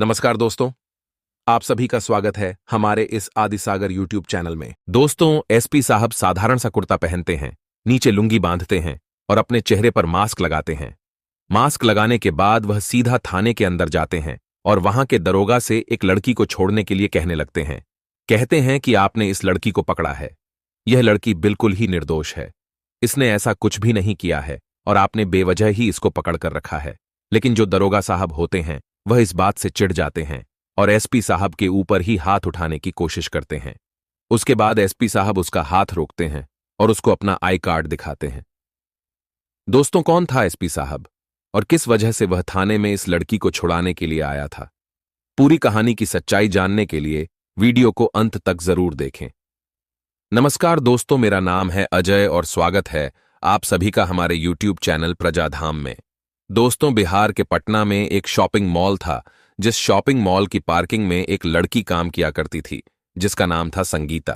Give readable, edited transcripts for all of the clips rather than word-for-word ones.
नमस्कार दोस्तों, आप सभी का स्वागत है हमारे इस आदिसागर यूट्यूब चैनल में। दोस्तों, एसपी साहब साधारण सा कुर्ता पहनते हैं, नीचे लुंगी बांधते हैं और अपने चेहरे पर मास्क लगाते हैं। मास्क लगाने के बाद वह सीधा थाने के अंदर जाते हैं और वहां के दरोगा से एक लड़की को छोड़ने के लिए कहने लगते हैं। कहते हैं कि आपने इस लड़की को पकड़ा है। यह लड़की बिल्कुल ही निर्दोष है। इसने ऐसा कुछ भी नहीं किया है और आपने बेवजह ही इसको पकड़ कर रखा है। लेकिन जो दरोगा साहब होते हैं वह इस बात से चिढ़ जाते हैं और एसपी साहब के ऊपर ही हाथ उठाने की कोशिश करते हैं। उसके बाद एसपी साहब उसका हाथ रोकते हैं और उसको अपना आई कार्ड दिखाते हैं। दोस्तों, कौन था एसपी साहब और किस वजह से वह थाने में इस लड़की को छुड़ाने के लिए आया था? पूरी कहानी की सच्चाई जानने के लिए वीडियो को अंत तक जरूर देखें। नमस्कार दोस्तों, मेरा नाम है अजय और स्वागत है आप सभी का हमारे यूट्यूब चैनल प्रजाधाम में। दोस्तों, बिहार के पटना में एक शॉपिंग मॉल था, जिस शॉपिंग मॉल की पार्किंग में एक लड़की काम किया करती थी, जिसका नाम था संगीता।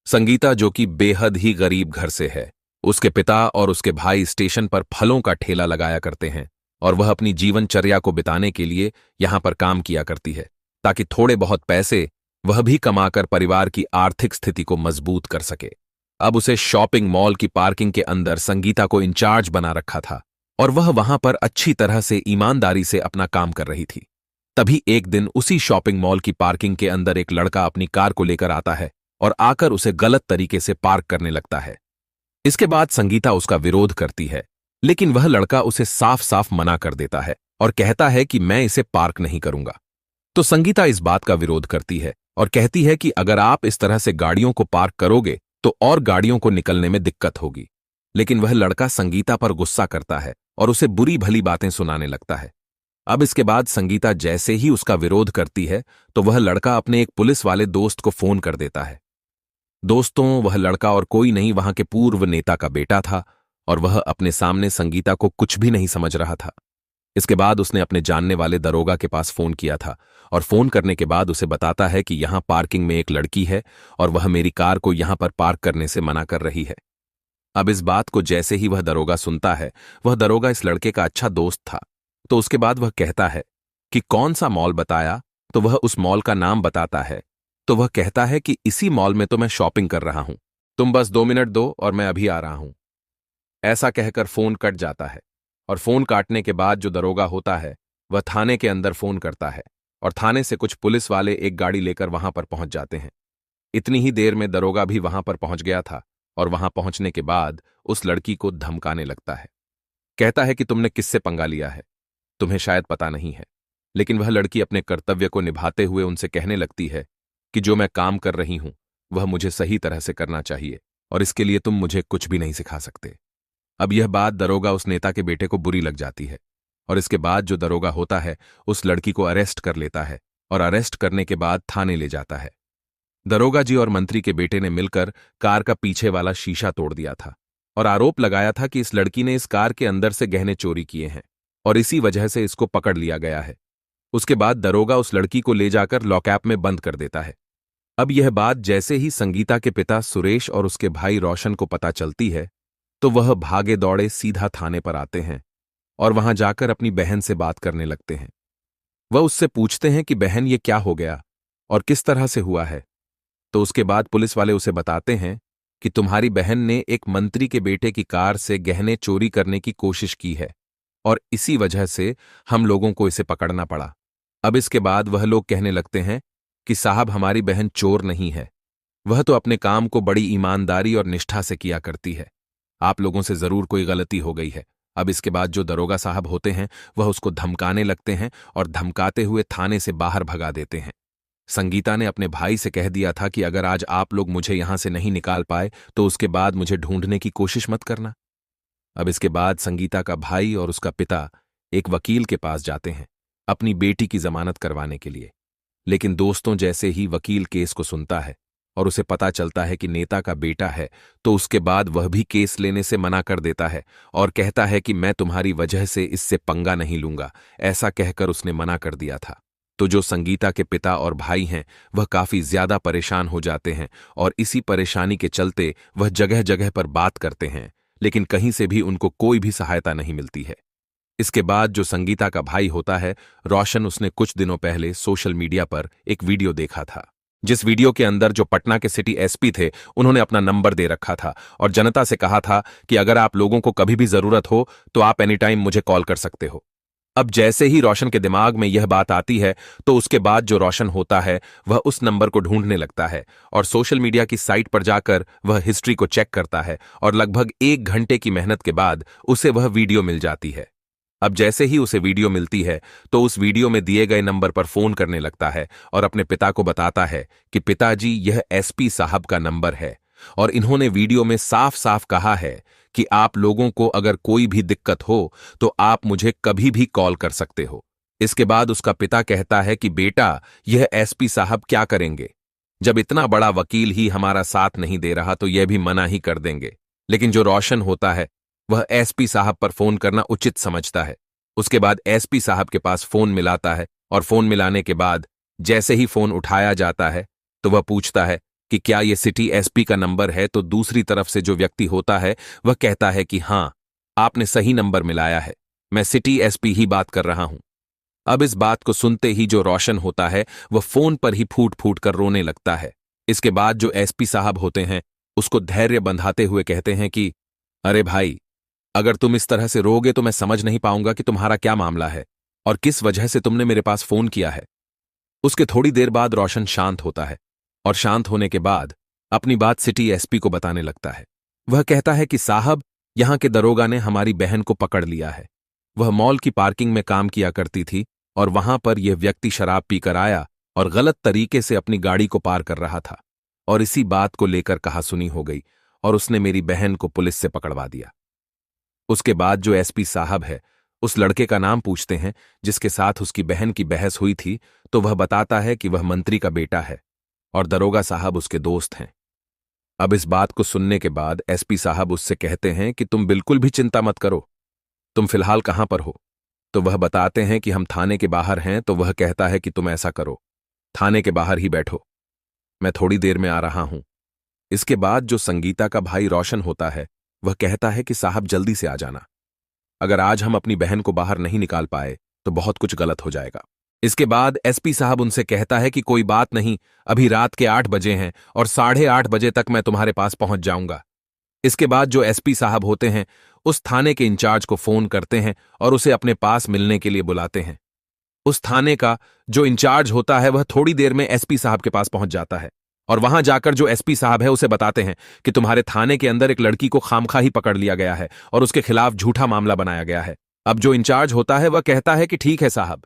संगीता जो कि बेहद ही गरीब घर से है। उसके पिता और उसके भाई स्टेशन पर फलों का ठेला लगाया करते हैं और वह अपनी जीवनचर्या को बिताने के लिए यहां पर काम किया करती है, ताकि थोड़े बहुत पैसे वह भी कमाकर परिवार की आर्थिक स्थिति को मजबूत कर सके। अब उसे शॉपिंग मॉल की पार्किंग के अंदर संगीता को इंचार्ज बना रखा था और वह वहां पर अच्छी तरह से ईमानदारी से अपना काम कर रही थी। तभी एक दिन उसी शॉपिंग मॉल की पार्किंग के अंदर एक लड़का अपनी कार को लेकर आता है और आकर उसे गलत तरीके से पार्क करने लगता है। इसके बाद संगीता उसका विरोध करती है, लेकिन वह लड़का उसे साफ साफ मना कर देता है और कहता है कि मैं इसे पार्क नहीं करूंगा। तो संगीता इस बात का विरोध करती है और कहती है कि अगर आप इस तरह से गाड़ियों को पार्क करोगे तो और गाड़ियों को निकलने में दिक्कत होगी। लेकिन वह लड़का संगीता पर गुस्सा करता है और उसे बुरी भली बातें सुनाने लगता है। अब इसके बाद संगीता जैसे ही उसका विरोध करती है तो वह लड़का अपने एक पुलिस वाले दोस्त को फोन कर देता है। दोस्तों, वह लड़का और कोई नहीं वहां के पूर्व नेता का बेटा था और वह अपने सामने संगीता को कुछ भी नहीं समझ रहा था। इसके बाद उसने अपने जानने वाले दरोगा के पास फोन किया था और फोन करने के बाद उसे बताता है कि यहां पार्किंग में एक लड़की है और वह मेरी कार को यहां पर पार्क करने से मना कर रही है। अब इस बात को जैसे ही वह दरोगा सुनता है, वह दरोगा इस लड़के का अच्छा दोस्त था, तो उसके बाद वह कहता है कि कौन सा मॉल बताया, तो वह उस मॉल का नाम बताता है। तो वह कहता है कि इसी मॉल में तो मैं शॉपिंग कर रहा हूं, तुम बस 2 मिनट दो और मैं अभी आ रहा हूं। ऐसा कहकर फोन कट जाता है और फोन काटने के बाद जो दरोगा होता है वह थाने के अंदर फोन करता है और थाने से कुछ पुलिस वाले एक गाड़ी लेकर वहां पर पहुंच जाते हैं। इतनी ही देर में दरोगा भी वहां पर पहुंच गया था और वहां पहुंचने के बाद उस लड़की को धमकाने लगता है। कहता है कि तुमने किससे पंगा लिया है, तुम्हें शायद पता नहीं है। लेकिन वह लड़की अपने कर्तव्य को निभाते हुए उनसे कहने लगती है कि जो मैं काम कर रही हूं वह मुझे सही तरह से करना चाहिए और इसके लिए तुम मुझे कुछ भी नहीं सिखा सकते। अब यह बात दरोगा उस नेता के बेटे को बुरी लग जाती है और इसके बाद जो दरोगा होता है उस लड़की को अरेस्ट कर लेता है और अरेस्ट करने के बाद थाने ले जाता है। दरोगा जी और मंत्री के बेटे ने मिलकर कार का पीछे वाला शीशा तोड़ दिया था और आरोप लगाया था कि इस लड़की ने इस कार के अंदर से गहने चोरी किए हैं और इसी वजह से इसको पकड़ लिया गया है। उसके बाद दरोगा उस लड़की को ले जाकर लॉकअप में बंद कर देता है। अब यह बात जैसे ही संगीता के पिता सुरेश और उसके भाई रोशन को पता चलती है तो वह भागे दौड़े सीधा थाने पर आते हैं और वहां जाकर अपनी बहन से बात करने लगते हैं। वह उससे पूछते हैं कि बहन, ये क्या हो गया और किस तरह से हुआ है। तो उसके बाद पुलिस वाले उसे बताते हैं कि तुम्हारी बहन ने एक मंत्री के बेटे की कार से गहने चोरी करने की कोशिश की है और इसी वजह से हम लोगों को इसे पकड़ना पड़ा। अब इसके बाद वह लोग कहने लगते हैं कि साहब, हमारी बहन चोर नहीं है, वह तो अपने काम को बड़ी ईमानदारी और निष्ठा से किया करती है। आप लोगों से जरूर कोई गलती हो गई है। अब इसके बाद जो दरोगा साहब होते हैं वह उसको धमकाने लगते हैं और धमकाते हुए थाने से बाहर भगा देते हैं। संगीता ने अपने भाई से कह दिया था कि अगर आज आप लोग मुझे यहां से नहीं निकाल पाए तो उसके बाद मुझे ढूंढने की कोशिश मत करना। अब इसके बाद संगीता का भाई और उसका पिता एक वकील के पास जाते हैं अपनी बेटी की जमानत करवाने के लिए। लेकिन दोस्तों, जैसे ही वकील केस को सुनता है और उसे पता चलता है कि नेता का बेटा है, तो उसके बाद वह भी केस लेने से मना कर देता है और कहता है कि मैं तुम्हारी वजह से इससे पंगा नहीं लूंगा। ऐसा कहकर उसने मना कर दिया था। तो जो संगीता के पिता और भाई हैं वह काफी ज्यादा परेशान हो जाते हैं और इसी परेशानी के चलते वह जगह जगह पर बात करते हैं, लेकिन कहीं से भी उनको कोई भी सहायता नहीं मिलती है। इसके बाद जो संगीता का भाई होता है रोशन, उसने कुछ दिनों पहले सोशल मीडिया पर एक वीडियो देखा था, जिस वीडियो के अंदर जो पटना के सिटी एसपी थे उन्होंने अपना नंबर दे रखा था और जनता से कहा था कि अगर आप लोगों को कभी भी जरूरत हो तो आप एनी टाइम मुझे कॉल कर सकते हो। अब जैसे ही रोशन के दिमाग में यह बात आती है तो उसके बाद जो रोशन होता है वह उस नंबर को ढूंढने लगता है और सोशल मीडिया की साइट पर जाकर वह हिस्ट्री को चेक करता है और लगभग 1 घंटे की मेहनत के बाद उसे वह वीडियो मिल जाती है। अब जैसे ही उसे वीडियो मिलती है तो उस वीडियो में दिए गए नंबर पर फोन करने लगता है और अपने पिता को बताता है कि पिताजी, यह एसपी साहब का नंबर है और इन्होंने वीडियो में साफ साफ कहा है कि आप लोगों को अगर कोई भी दिक्कत हो तो आप मुझे कभी भी कॉल कर सकते हो। इसके बाद उसका पिता कहता है कि बेटा, यह एसपी साहब क्या करेंगे, जब इतना बड़ा वकील ही हमारा साथ नहीं दे रहा तो यह भी मना ही कर देंगे। लेकिन जो रोशन होता है वह एसपी साहब पर फोन करना उचित समझता है। उसके बाद एसपी साहब के पास फोन मिलाता है और फोन मिलाने के बाद जैसे ही फोन उठाया जाता है तो वह पूछता है कि क्या यह सिटी एसपी का नंबर है, तो दूसरी तरफ से जो व्यक्ति होता है वह कहता है कि हाँ, आपने सही नंबर मिलाया है, मैं सिटी एसपी ही बात कर रहा हूं। अब इस बात को सुनते ही जो रोशन होता है वह फोन पर ही फूट फूट कर रोने लगता है। इसके बाद जो एसपी साहब होते हैं उसको धैर्य बंधाते हुए कहते हैं कि अरे भाई, अगर तुम इस तरह से रोगे तो मैं समझ नहीं पाऊंगा कि तुम्हारा क्या मामला है और किस वजह से तुमने मेरे पास फोन किया है। उसके थोड़ी देर बाद रोशन शांत होता है और शांत होने के बाद अपनी बात सिटी एसपी को बताने लगता है। वह कहता है कि साहब, यहां के दरोगा ने हमारी बहन को पकड़ लिया है। वह मॉल की पार्किंग में काम किया करती थी और वहां पर यह व्यक्ति शराब पीकर आया और गलत तरीके से अपनी गाड़ी को पार कर रहा था और इसी बात को लेकर कहासुनी हो गई और उसने मेरी बहन को पुलिस से पकड़वा दिया। उसके बाद जो एसपी साहब है उस लड़के का नाम पूछते हैं जिसके साथ उसकी बहन की बहस हुई थी, तो वह बताता है कि वह मंत्री का बेटा है और दरोगा साहब उसके दोस्त हैं। अब इस बात को सुनने के बाद एसपी साहब उससे कहते हैं कि तुम बिल्कुल भी चिंता मत करो, तुम फिलहाल कहां पर हो। तो वह बताते हैं कि हम थाने के बाहर हैं। तो वह कहता है कि तुम ऐसा करो, थाने के बाहर ही बैठो, मैं थोड़ी देर में आ रहा हूं। इसके बाद जो संगीता का भाई रोशन होता है वह कहता है कि साहब जल्दी से आ जाना, अगर आज हम अपनी बहन को बाहर नहीं निकाल पाए तो बहुत कुछ गलत हो जाएगा। इसके बाद एसपी साहब उनसे कहता है कि कोई बात नहीं, अभी रात के 8 बजे हैं और 8:30 बजे तक मैं तुम्हारे पास पहुंच जाऊंगा। इसके बाद जो एसपी साहब होते हैं उस थाने के इंचार्ज को फोन करते हैं और उसे अपने पास मिलने के लिए बुलाते हैं। उस थाने का जो इंचार्ज होता है वह थोड़ी देर में एसपी साहब के पास पहुंच जाता है और वहां जाकर जो एसपी साहब है उसे बताते हैं कि तुम्हारे थाने के अंदर एक लड़की को खामखा ही पकड़ लिया गया है और उसके खिलाफ झूठा मामला बनाया गया है। अब जो इंचार्ज होता है वह कहता है कि ठीक है साहब,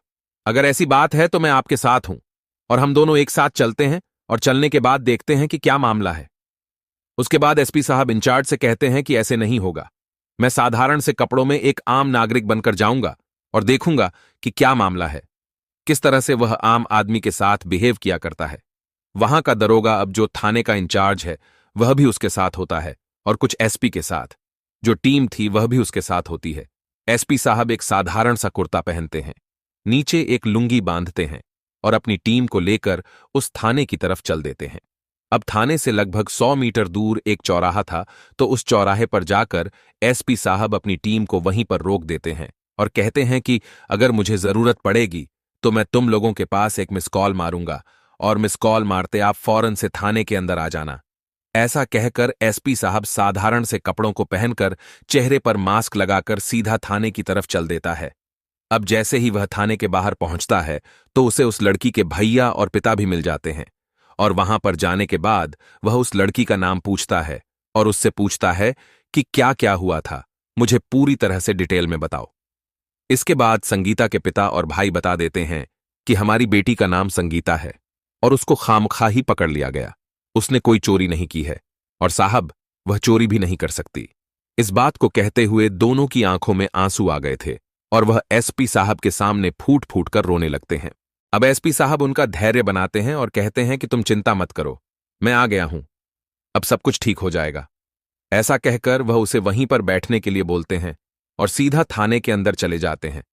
अगर ऐसी बात है तो मैं आपके साथ हूं और हम दोनों एक साथ चलते हैं और चलने के बाद देखते हैं कि क्या मामला है। उसके बाद एसपी साहब इंचार्ज से कहते हैं कि ऐसे नहीं होगा, मैं साधारण से कपड़ों में एक आम नागरिक बनकर जाऊंगा और देखूंगा कि क्या मामला है, किस तरह से वह आम आदमी के साथ बिहेव किया करता है। वहां का दरोगा, अब जो थाने का इंचार्ज है, वह भी उसके साथ होता है और कुछ एसपी के साथ जो टीम थी वह भी उसके साथ होती है। एसपी साहब एक साधारण सा कुर्ता पहनते हैं, नीचे एक लुंगी बांधते हैं और अपनी टीम को लेकर उस थाने की तरफ चल देते हैं। अब थाने से लगभग 100 मीटर दूर एक चौराहा था, तो उस चौराहे पर जाकर एसपी साहब अपनी टीम को वहीं पर रोक देते हैं और कहते हैं कि अगर मुझे जरूरत पड़ेगी तो मैं तुम लोगों के पास एक मिस कॉल मारूंगा और मिस कॉल मारते आप फौरन से थाने के अंदर आ जाना। ऐसा कहकर एसपी साहब साधारण से कपड़ों को पहनकर चेहरे पर मास्क लगाकर सीधा थाने की तरफ चल देता है। अब जैसे ही वह थाने के बाहर पहुंचता है तो उसे उस लड़की के भैया और पिता भी मिल जाते हैं और वहां पर जाने के बाद वह उस लड़की का नाम पूछता है और उससे पूछता है कि क्या क्या हुआ था, मुझे पूरी तरह से डिटेल में बताओ। इसके बाद संगीता के पिता और भाई बता देते हैं कि हमारी बेटी का नाम संगीता है और उसको खामखा ही पकड़ लिया गया, उसने कोई चोरी नहीं की है और साहब वह चोरी भी नहीं कर सकती। इस बात को कहते हुए दोनों की आंखों में आंसू आ गए थे और वह एसपी साहब के सामने फूट फूट कर रोने लगते हैं। अब एसपी साहब उनका धैर्य बनाते हैं और कहते हैं कि तुम चिंता मत करो, मैं आ गया हूं, अब सब कुछ ठीक हो जाएगा। ऐसा कहकर वह उसे वहीं पर बैठने के लिए बोलते हैं और सीधा थाने के अंदर चले जाते हैं।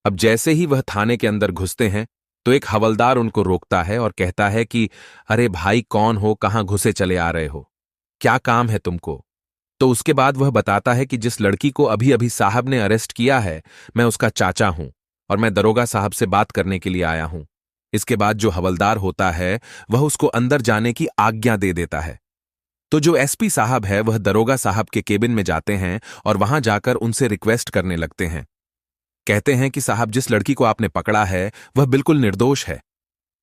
अब जैसे ही वह थाने के अंदर घुसते हैं तो एक हवलदार उनको रोकता है और कहता है कि अरे भाई, कौन हो, कहां घुसे चले आ रहे हो, क्या काम है तुमको, तो उसके बाद वह बताता है कि जिस लड़की को अभी अभी साहब ने अरेस्ट किया है, मैं उसका चाचा हूं और मैं दरोगा साहब से बात करने के लिए आया हूं। इसके बाद जो हवलदार होता है वह उसको अंदर जाने की आज्ञा दे देता है। तो जो एसपी साहब है वह दरोगा साहब के केबिन में जाते हैं और वहां जाकर उनसे रिक्वेस्ट करने लगते हैं। कहते हैं कि साहब, जिस लड़की को आपने पकड़ा है वह बिल्कुल निर्दोष है।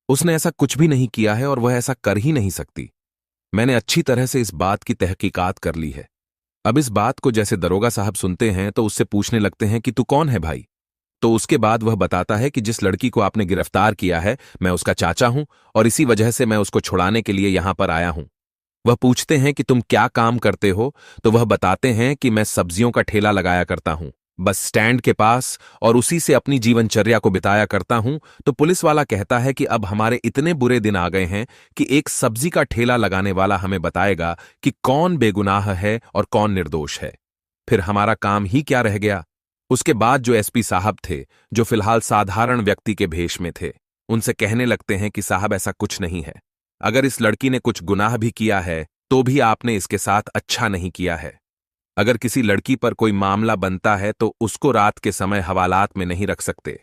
उसने ऐसा कुछ भी नहीं किया है और वह ऐसा कर ही नहीं सकती। मैंने अच्छी तरह से इस बात की तहकीकात कर ली है। अब इस बात को जैसे दरोगा साहब सुनते हैं तो उससे पूछने लगते हैं कि तू कौन है भाई। तो उसके बाद वह बताता है कि जिस लड़की को आपने गिरफ्तार किया है मैं उसका चाचा हूं और इसी वजह से मैं उसको छुड़ाने के लिए यहां पर आया हूं। वह पूछते हैं कि तुम क्या काम करते हो, तो वह बताते हैं कि मैं सब्जियों का ठेला लगाया करता हूं बस स्टैंड के पास, और उसी से अपनी जीवनचर्या को बिताया करता हूं। तो पुलिस वाला कहता है कि अब हमारे इतने बुरे दिन आ गए हैं कि एक सब्जी का ठेला लगाने वाला हमें बताएगा कि कौन बेगुनाह है और कौन निर्दोष है। फिर हमारा काम ही क्या रह गया। उसके बाद जो एसपी साहब थे, जो फिलहाल साधारण व्यक्ति के भेष में थे, उनसे कहने लगते हैं कि साहब, ऐसा कुछ नहीं है। अगर इस लड़की ने कुछ गुनाह भी किया है तो भी आपने इसके साथ अच्छा नहीं किया है। अगर किसी लड़की पर कोई मामला बनता है तो उसको रात के समय हवालात में नहीं रख सकते।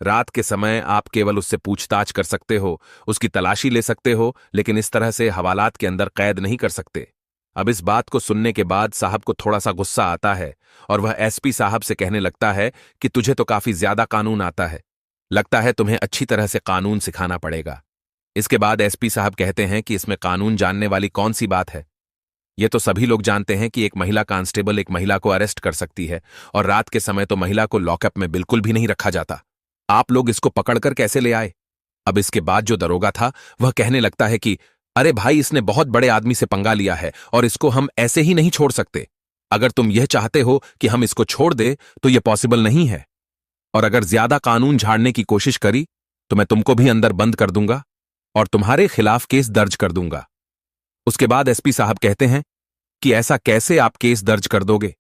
रात के समय आप केवल उससे पूछताछ कर सकते हो, उसकी तलाशी ले सकते हो, लेकिन इस तरह से हवालात के अंदर कैद नहीं कर सकते। अब इस बात को सुनने के बाद साहब को थोड़ा सा गुस्सा आता है और वह एसपी साहब से कहने लगता है कि तुझे तो काफी ज्यादा कानून आता है, लगता है तुम्हें अच्छी तरह से कानून सिखाना पड़ेगा। इसके बाद एसपी साहब कहते हैं कि इसमें कानून जानने वाली कौन सी बात है। ये तो सभी लोग जानते हैं कि एक महिला कांस्टेबल एक महिला को अरेस्ट कर सकती है और रात के समय तो महिला को लॉकअप में बिल्कुल भी नहीं रखा जाता। आप लोग इसको पकड़कर कैसे ले आए। अब इसके बाद जो दरोगा था वह कहने लगता है कि अरे भाई, इसने बहुत बड़े आदमी से पंगा लिया है और इसको हम ऐसे ही नहीं छोड़ सकते। अगर तुम यह चाहते हो कि हम इसको छोड़ दे तो यह पॉसिबल नहीं है, और अगर ज्यादा कानून झाड़ने की कोशिश करी तो मैं तुमको भी अंदर बंद कर दूंगा और तुम्हारे खिलाफ केस दर्ज कर दूंगा। उसके बाद एसपी साहब कहते हैं कि ऐसा कैसे आप केस दर्ज कर दोगे,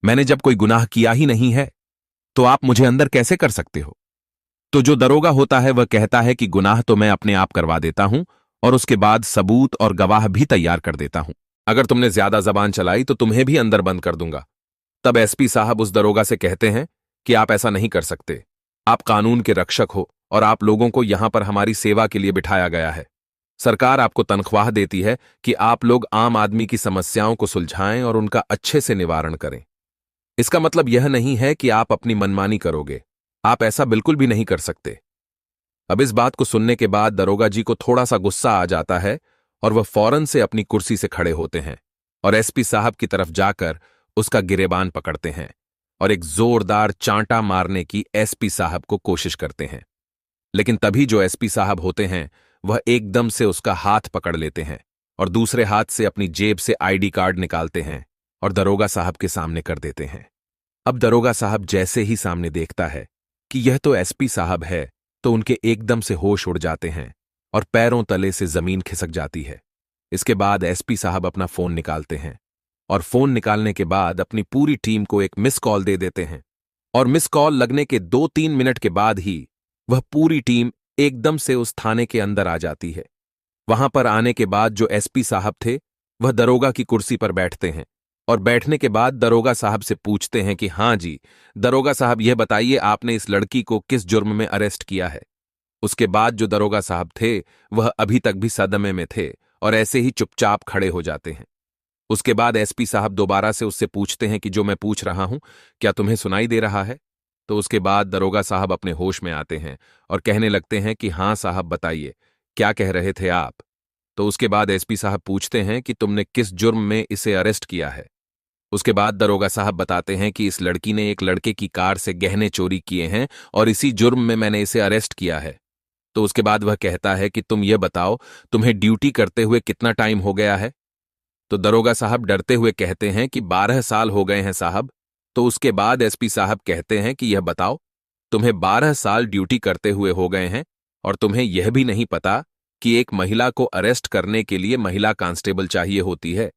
मैंने जब कोई गुनाह किया ही नहीं है तो आप मुझे अंदर कैसे कर सकते हो। तो जो दरोगा होता है वह कहता है कि गुनाह तो मैं अपने आप करवा देता हूं और उसके बाद सबूत और गवाह भी तैयार कर देता हूं। अगर तुमने ज्यादा जबान चलाई तो तुम्हें भी अंदर बंद कर दूंगा। तब एसपी साहब उस दरोगा से कहते हैं कि आप ऐसा नहीं कर सकते, आप कानून के रक्षक हो और आप लोगों को यहां पर हमारी सेवा के लिए बिठाया गया है। सरकार आपको तनख्वाह देती है कि आप लोग आम आदमी की समस्याओं को सुलझाएं और उनका अच्छे से निवारण करें। इसका मतलब यह नहीं है कि आप अपनी मनमानी करोगे, आप ऐसा बिल्कुल भी नहीं कर सकते। अब इस बात को सुनने के बाद दरोगा जी को थोड़ा सा गुस्सा आ जाता है और वह फौरन से अपनी कुर्सी से खड़े होते हैं और एसपी साहब की तरफ जाकर उसका गिरेबान पकड़ते हैं और एक जोरदार चांटा मारने की एसपी साहब को कोशिश करते हैं। लेकिन तभी जो एसपी साहब होते हैं वह एकदम से उसका हाथ पकड़ लेते हैं और दूसरे हाथ से अपनी जेब से आईडी कार्ड निकालते हैं और दरोगा साहब के सामने कर देते हैं। अब दरोगा साहब जैसे ही सामने देखता है कि यह तो एसपी साहब है तो उनके एकदम से होश उड़ जाते हैं और पैरों तले से जमीन खिसक जाती है। इसके बाद एसपी साहब अपना फोन निकालते हैं और फोन निकालने के बाद अपनी पूरी टीम को एक मिस कॉल दे देते हैं और मिस कॉल लगने के 2-3 मिनट के बाद ही वह पूरी टीम एकदम से उस थाने के अंदर आ जाती है। वहां पर आने के बाद जो एसपी साहब थे वह दरोगा की कुर्सी पर बैठते हैं और बैठने के बाद दरोगा साहब से पूछते हैं कि हाँ जी दरोगा साहब, यह बताइए आपने इस लड़की को किस जुर्म में अरेस्ट किया है। उसके बाद जो दरोगा साहब थे वह अभी तक भी सदमे में थे और ऐसे ही चुपचाप खड़े हो जाते हैं। उसके बाद एसपी साहब दोबारा से उससे पूछते हैं कि जो मैं पूछ रहा हूं क्या तुम्हें सुनाई दे रहा है। तो उसके बाद दरोगा साहब अपने होश में आते हैं और कहने लगते हैं कि हाँ साहब, बताइए क्या कह रहे थे आप। तो उसके बाद एसपी साहब पूछते हैं कि तुमने किस जुर्म में इसे अरेस्ट किया है। उसके बाद दरोगा साहब बताते हैं कि इस लड़की ने एक लड़के की कार से गहने चोरी किए हैं और इसी जुर्म में मैंने इसे अरेस्ट किया है। तो उसके बाद वह कहता है कि तुम ये बताओ तुम्हें ड्यूटी करते हुए कितना टाइम हो गया है। तो दरोगा साहब डरते हुए कहते हैं कि 12 साल हो गए हैं साहब। तो उसके बाद एसपी साहब कहते हैं कि यह बताओ तुम्हें 12 साल ड्यूटी करते हुए हो गए हैं और तुम्हें यह भी नहीं पता कि एक महिला को अरेस्ट करने के लिए महिला कांस्टेबल चाहिए होती है,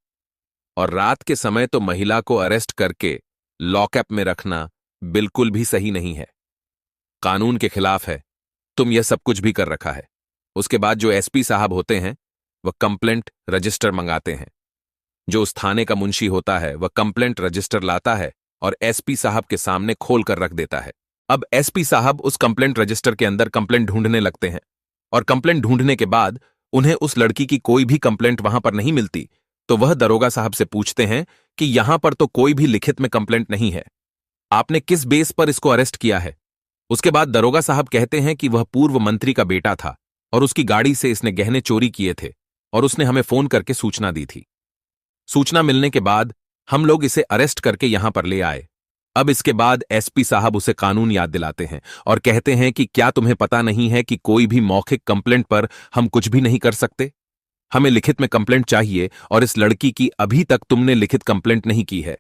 और रात के समय तो महिला को अरेस्ट करके लॉकअप में रखना बिल्कुल भी सही नहीं है, कानून के खिलाफ है। तुम यह सब कुछ भी कर रखा है। उसके बाद जो एसपी साहब होते हैं वह कंप्लेंट रजिस्टर मंगाते हैं। जो उस थाने का मुंशी होता है वह कंप्लेंट रजिस्टर लाता है और एसपी साहब के सामने खोल कर रख देता है। अब एसपी साहब उस कंप्लेंट रजिस्टर के अंदर कंप्लेंट ढूंढने लगते हैं और कंप्लेंट ढूंढने के बाद उन्हें उस लड़की की कोई भी कंप्लेंट वहां पर नहीं मिलती, तो वह दरोगा साहब से पूछते हैं कि यहां पर तो कोई भी लिखित में कंप्लेंट नहीं है, आपने किस बेस पर इसको अरेस्ट किया है। उसके बाद दरोगा साहब कहते हैं कि वह पूर्व मंत्री का बेटा था और उसकी गाड़ी से इसने गहने चोरी किए थे और उसने हमें फोन करके सूचना दी थी। सूचना मिलने के बाद हम लोग इसे अरेस्ट करके यहां पर ले आए। अब इसके बाद एसपी साहब उसे कानून याद दिलाते हैं और कहते हैं कि क्या तुम्हें पता नहीं है कि कोई भी मौखिक कंप्लेंट पर हम कुछ भी नहीं कर सकते, हमें लिखित में कंप्लेंट चाहिए और इस लड़की की अभी तक तुमने लिखित कंप्लेंट नहीं की है।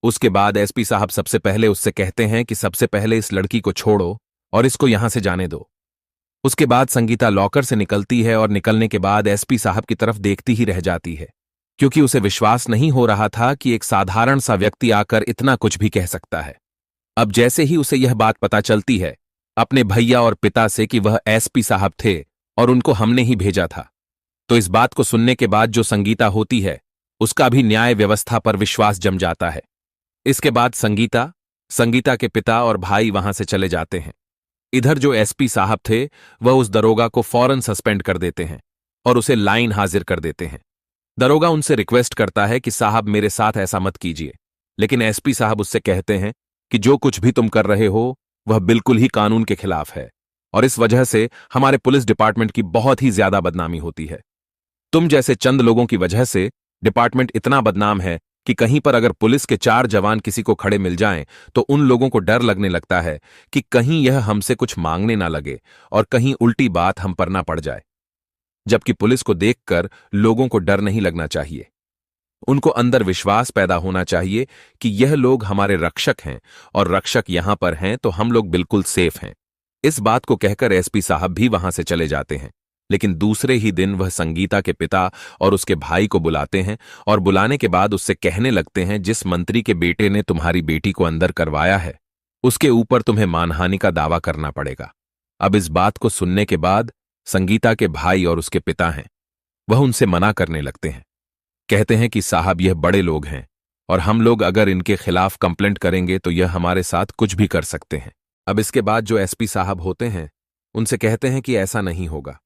उसके बाद एसपी साहब सबसे पहले उससे कहते हैं कि सबसे पहले इस लड़की को छोड़ो और इसको यहां से जाने दो। उसके बाद संगीता लॉकर से निकलती है और निकलने के बाद एसपी साहब की तरफ देखती ही रह जाती है, क्योंकि उसे विश्वास नहीं हो रहा था कि एक साधारण सा व्यक्ति आकर इतना कुछ भी कह सकता है। अब जैसे ही उसे यह बात पता चलती है अपने भैया और पिता से कि वह एसपी साहब थे और उनको हमने ही भेजा था, तो इस बात को सुनने के बाद जो संगीता होती है उसका भी न्याय व्यवस्था पर विश्वास जम जाता है। इसके बाद संगीता के पिता और भाई वहां से चले जाते हैं। इधर जो एसपी साहब थे वह उस दरोगा को फौरन सस्पेंड कर देते हैं और उसे लाइन हाजिर कर देते हैं। दरोगा उनसे रिक्वेस्ट करता है कि साहब मेरे साथ ऐसा मत कीजिए, लेकिन एसपी साहब उससे कहते हैं कि जो कुछ भी तुम कर रहे हो वह बिल्कुल ही कानून के खिलाफ है और इस वजह से हमारे पुलिस डिपार्टमेंट की बहुत ही ज्यादा बदनामी होती है। तुम जैसे चंद लोगों की वजह से डिपार्टमेंट इतना बदनाम है कि कहीं पर अगर पुलिस के 4 जवान किसी को खड़े मिल जाएं तो उन लोगों को डर लगने लगता है कि कहीं यह हमसे कुछ मांगने ना लगे और कहीं उल्टी बात हम पर ना पड़ जाए। जबकि पुलिस को देखकर लोगों को डर नहीं लगना चाहिए, उनको अंदर विश्वास पैदा होना चाहिए कि यह लोग हमारे रक्षक हैं और रक्षक यहां पर हैं तो हम लोग बिल्कुल सेफ हैं। इस बात को कहकर एसपी साहब भी वहां से चले जाते हैं, लेकिन दूसरे ही दिन वह संगीता के पिता और उसके भाई को बुलाते हैं और बुलाने के बाद उससे कहने लगते हैं जिस मंत्री के बेटे ने तुम्हारी बेटी को अंदर करवाया है उसके ऊपर तुम्हें मानहानि का दावा करना पड़ेगा। अब इस बात को सुनने के बाद संगीता के भाई और उसके पिता हैं वह उनसे मना करने लगते हैं, कहते हैं कि साहब यह बड़े लोग हैं और हम लोग अगर इनके खिलाफ कंप्लेंट करेंगे तो यह हमारे साथ कुछ भी कर सकते हैं। अब इसके बाद जो एसपी साहब होते हैं उनसे कहते हैं कि ऐसा नहीं होगा,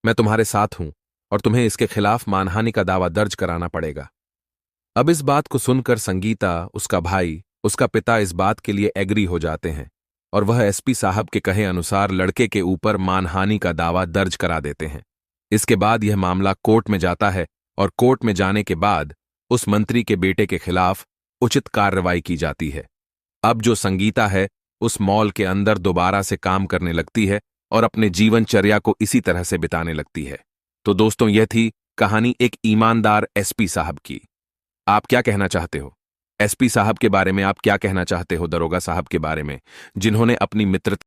मैं तुम्हारे साथ हूं और तुम्हें इसके खिलाफ मानहानि का दावा दर्ज कराना पड़ेगा। अब इस बात को सुनकर संगीता, उसका भाई, उसका पिता इस बात के लिए एग्री हो जाते हैं और वह एसपी साहब के कहे अनुसार लड़के के ऊपर मानहानि का दावा दर्ज करा देते हैं। इसके बाद यह मामला कोर्ट में जाता है और कोर्ट में जाने के बाद उस मंत्री के बेटे के खिलाफ उचित कार्रवाई की जाती है। अब जो संगीता है उस मॉल के अंदर दोबारा से काम करने लगती है और अपने जीवनचर्या को इसी तरह से बिताने लगती है। तो दोस्तों यह थी कहानी एक ईमानदार एसपी साहब की। आप क्या कहना चाहते हो एसपी साहब के बारे में? आप क्या कहना चाहते हो दरोगा साहब के बारे में जिन्होंने अपनी मित्रता